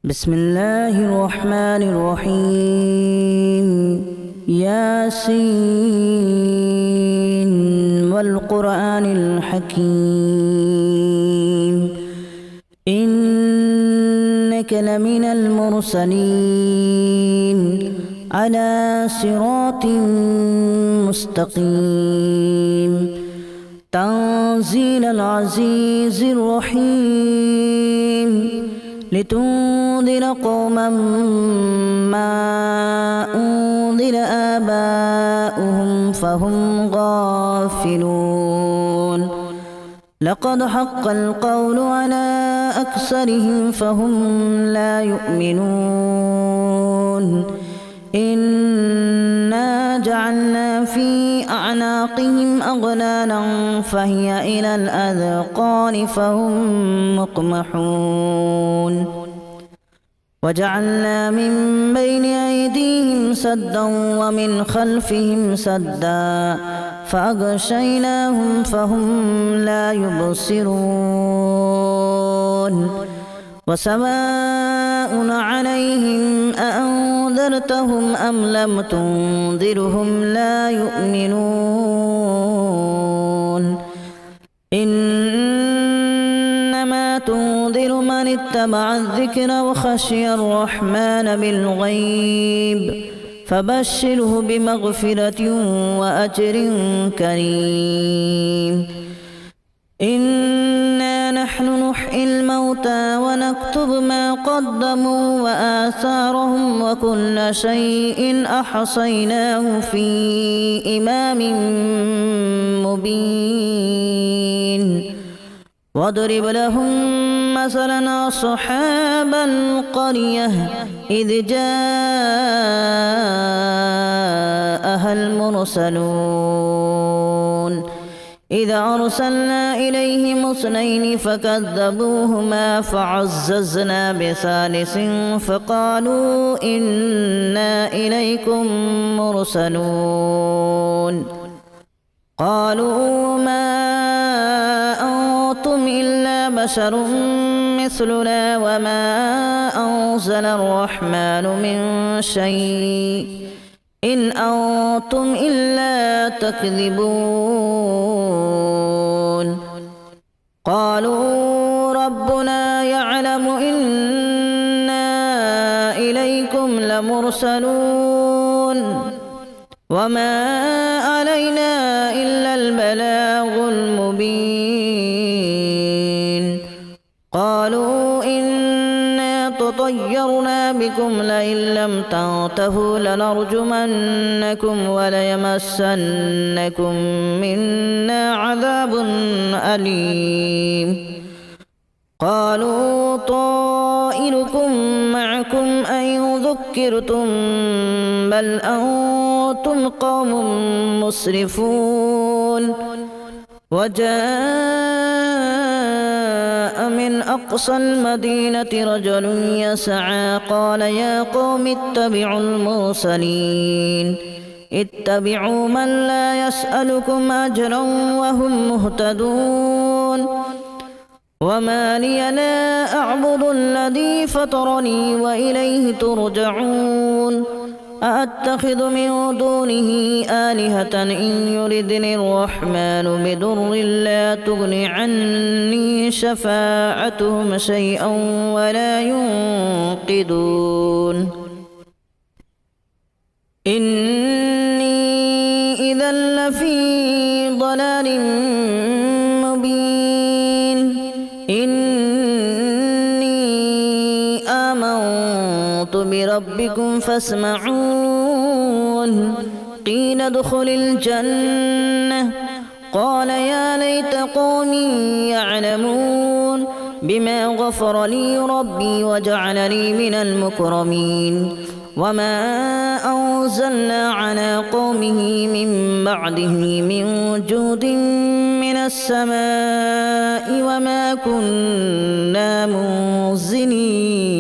بسم الله الرحمن الرحيم ياسين والقرآن الحكيم إنك لمن المرسلين على صراط مستقيم تنزيل العزيز الرحيم لتنذر قوما ما أنذر آباؤهم فهم غافلون لقد حق القول على أكثرهم فهم لا يؤمنون إنا جعلنا في أعناقهم أغلالا فهي إلى الأذقان فهم مقمحون وجعلنا من بين أيديهم سدا ومن خلفهم سدا فأغشيناهم فهم لا يبصرون وسواء عليهم أأنذرتهم أم لم تنذرهم لا يؤمنون إنما تنذر من اتبع الذكر وخشي الرحمن بالغيب فبشره بمغفرة وأجر كريم إنا نحن نحيي الموتى ونكتب ما قدموا وآثارهم وكل شيء أحصيناه في إمام مبين واضرب لهم مثلا أصحاب القرية إذ جاءها المرسلون إذا أرسلنا إليهم اثنين فكذبوهما فعززنا بثالث فقالوا إنا إليكم مرسلون قالوا ما أنتم إلا بشر مثلنا وما أنزل الرحمن من شيء إن أنتم إلا تكذبون قالوا ربنا يعلم إنا إليكم لمرسلون وما علينا إلا البلاغ المبين قالوا إنا تطيرنا بكم لئن لم تنتهوا لنرجمنكم وليمسنكم منا عذاب أليم قالوا طائركم معكم أن ذكرتم بل أنتم قوم مسرفون وجاء من أقصى المدينة رجل يسعى قال يا قوم اتبعوا المرسلين اتبعوا من لا يسألكم أجرا وهم مهتدون وما لي لا أعبد الذي فطرني وإليه ترجعون أأتخذ من دونه آلهة إن يردني الرحمن بضر لا تغن عني شفاعتهم شيئا ولا ينقذون إني إذا لفي ضلال مبين إني آمنت بربكم فاسمعون قيل ادخل الجنة قال يا ليت قومي يعلمون بما غفر لي ربي وجعلني من المكرمين وما أنزلنا على قومه من بعده من جود من السماء وما كنا منزلين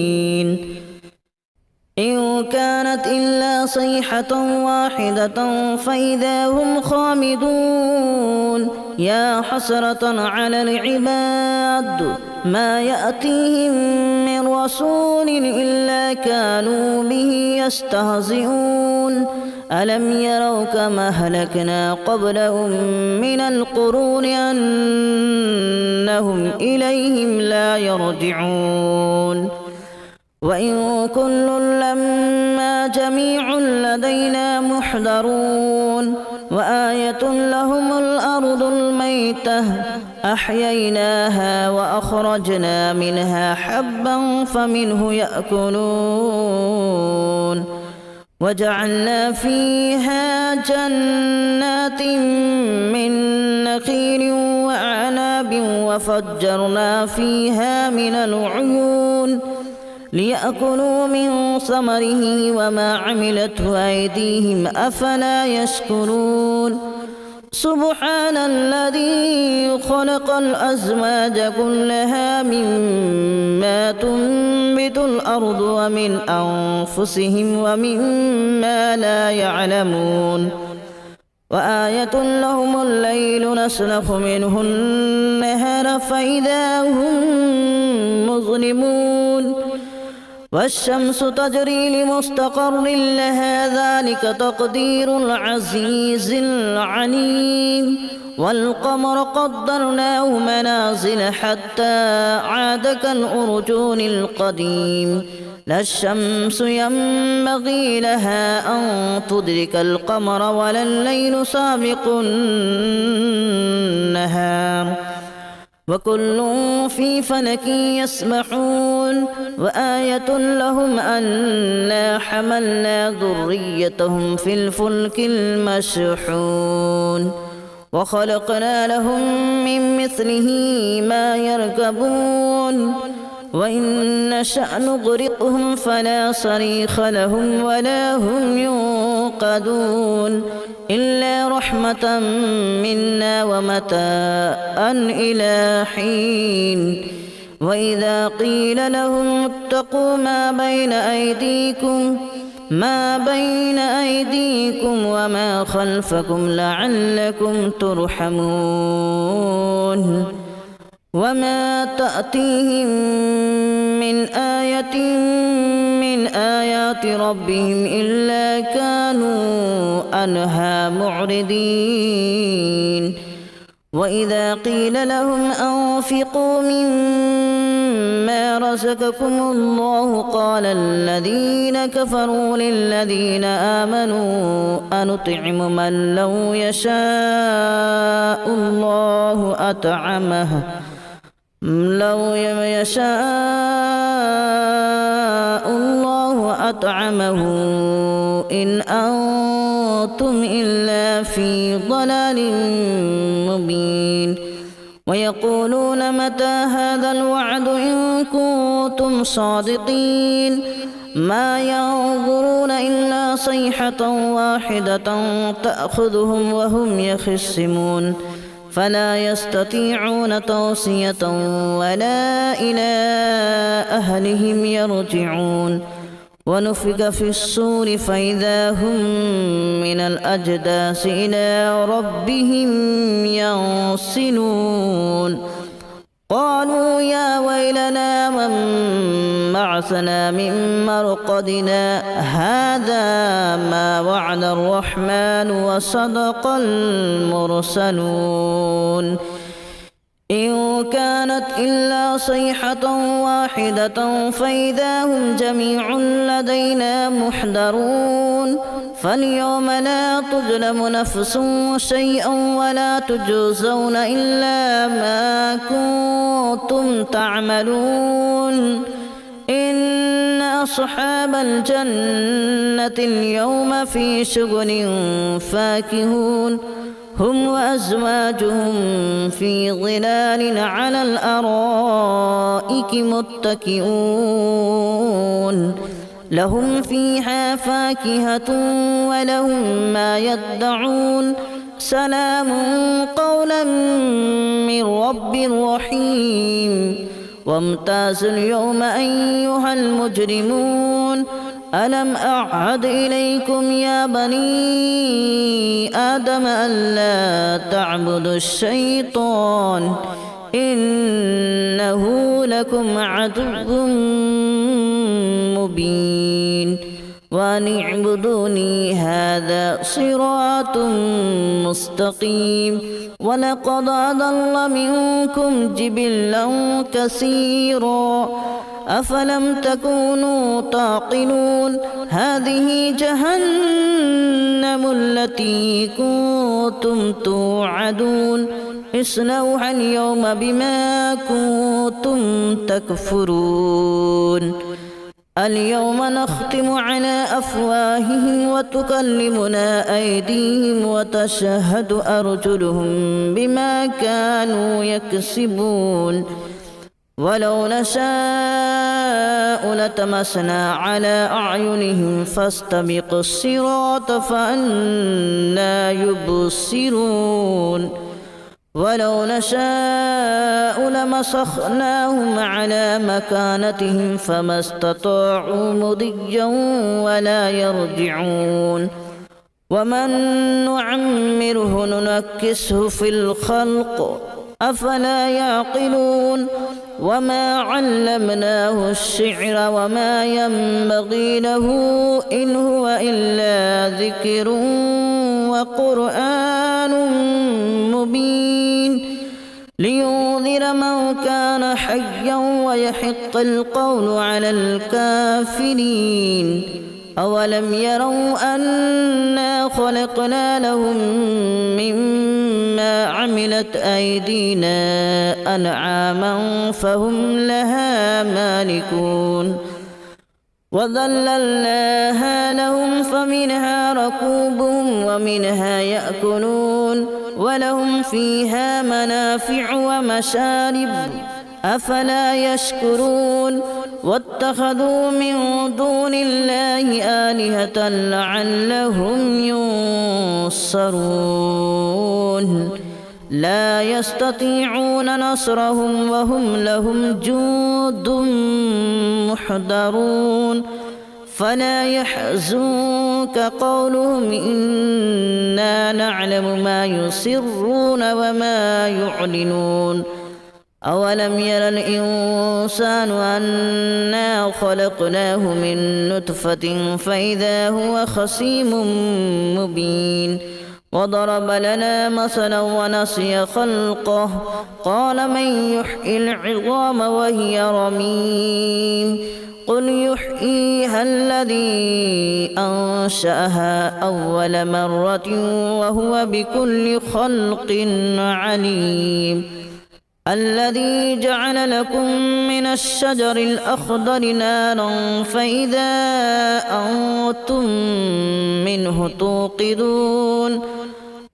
إن كانت إلا صيحة واحدة فإذا هم خامدون يا حسرة على العباد ما يأتيهم من رسول إلا كانوا به يستهزئون ألم يروا كما أهلكنا قبلهم من القرون أنهم إليهم لا يرجعون وإن كل لما جميع لدينا محضرون وآية لهم الأرض الميتة أحييناها وأخرجنا منها حبا فمنه يأكلون وجعلنا فيها جنات من نخيل وأعناب وفجرنا فيها من العيون ليأكلوا من ثمره وما عملته أيديهم أفلا يشكرون سبحان الذي خلق الأزواج كلها مما تنبت الأرض ومن أنفسهم ومما لا يعلمون وآية لهم الليل نسلخ منه النهار فإذا هم مظلمون والشمس تجري لمستقر لها ذلك تقدير العزيز العليم والقمر قدرناه منازل حتى عاد كالأرجون القديم لا الشمس ينبغي لها أن تدرك القمر ولا الليل سابق النهار وكل في فلك يسبحون وآية لهم أنا حملنا ذريتهم في الفلك المشحون وخلقنا لهم من مثله ما يركبون وإن نشأ نغرقهم فلا صريخ لهم ولا هم ينقذون إلا رحمة منا ومتاعا إلى حين وإذا قيل لهم اتقوا ما بين أيديكم وما خلفكم لعلكم ترحمون وما تأتيهم من آية من آيات ربهم إلا كانوا عنها معرضين وإذا قيل لهم أنفقوا مما رزقكم الله قال الذين كفروا للذين آمنوا أنطعم من لو يشاء الله أطعمه إن أنتم إلا في ضلال مبين ويقولون متى هذا الوعد إن كنتم صادقين ما ينظرون إلا صيحة واحدة تأخذهم وهم يخصمون فلا يستطيعون توصية ولا إلى أهلهم يرجعون ونفخ في الصور فإذا هم من الأجداث إلى ربهم ينسلون قالوا يا ويلنا من بعثنا من مرقدنا هذا ما وعد الرحمن وصدق المرسلون إن كانت إلا صيحة واحدة فإذا هم جميع لدينا محضرون فاليوم لا تظلم نفس شيئا ولا تجزون إلا ما كنتم تعملون إن أصحاب الجنة اليوم في شغل فاكهون هم وأزواجهم في ظلال على الأرائك متكئون لهم فيها فاكهة ولهم ما يدعون سلام قولا من رب رحيم وامتازوا اليوم أيها المجرمون ألم أعهد إليكم يا بني آدم ألا تعبدوا الشيطان إنه لكم عدو مبين وأن اعبدوني هذا صراط مستقيم ولقد أضل منكم جبلا كثيرا أفلم تكونوا تعقلون هذه جهنم التي كنتم توعدون اصلوها اليوم بما كنتم تكفرون اليوم نختم على أفواههم وتكلمنا أيديهم وتشهد أرجلهم بما كانوا يكسبون ولو نشاء لتمسنا على أعينهم فاستبقوا الصراط فأنى يبصرون ولو نشاء لمسخناهم على مكانتهم فما استطاعوا مضيا ولا يرجعون ومن نعمره ننكسه في الخلق أفلا يعقلون وما علمناه الشعر وما ينبغي له إن هو إلا ذكر وقرآن مبين لينذر من كان حيا ويحق القول على الكافرين أولم يروا أنا خلقنا لهم مما عملت أيدينا أنعاما فهم لها مالكون وذللناها لهم فمنها ركوبهم ومنها يأكلون ولهم فيها منافع ومشارب أفلا يشكرون واتخذوا من دون الله آلهة لعلهم ينصرون لا يستطيعون نصرهم وهم لهم جند محضرون فلا يحزنك قولهم إنا نعلم ما يسرون وما يعلنون أولم ير الإنسان أنا خلقناه من نطفة فإذا هو خصيم مبين وضرب لنا مثلا ونسي خلقه قال من يحيي العظام وهي رميم قل يحييها الذي أنشأها أول مرة وهو بكل خلق عليم الذي جعل لكم من الشجر الأخضر نارا فإذا أنتم منه توقدون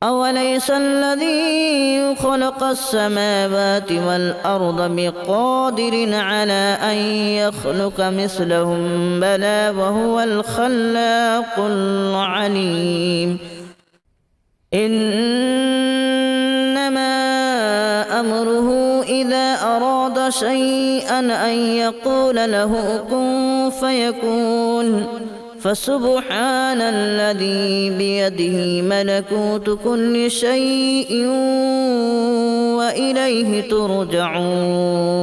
أوليس الذي خلق السماوات والأرض بقادر على أن يخلق مثلهم بلى وهو الخلاق العليم إنما أمره إذا أراد شيئا أن يقول له كن فيكون فسبحان الذي بيده ملكوت كل شيء وإليه ترجعون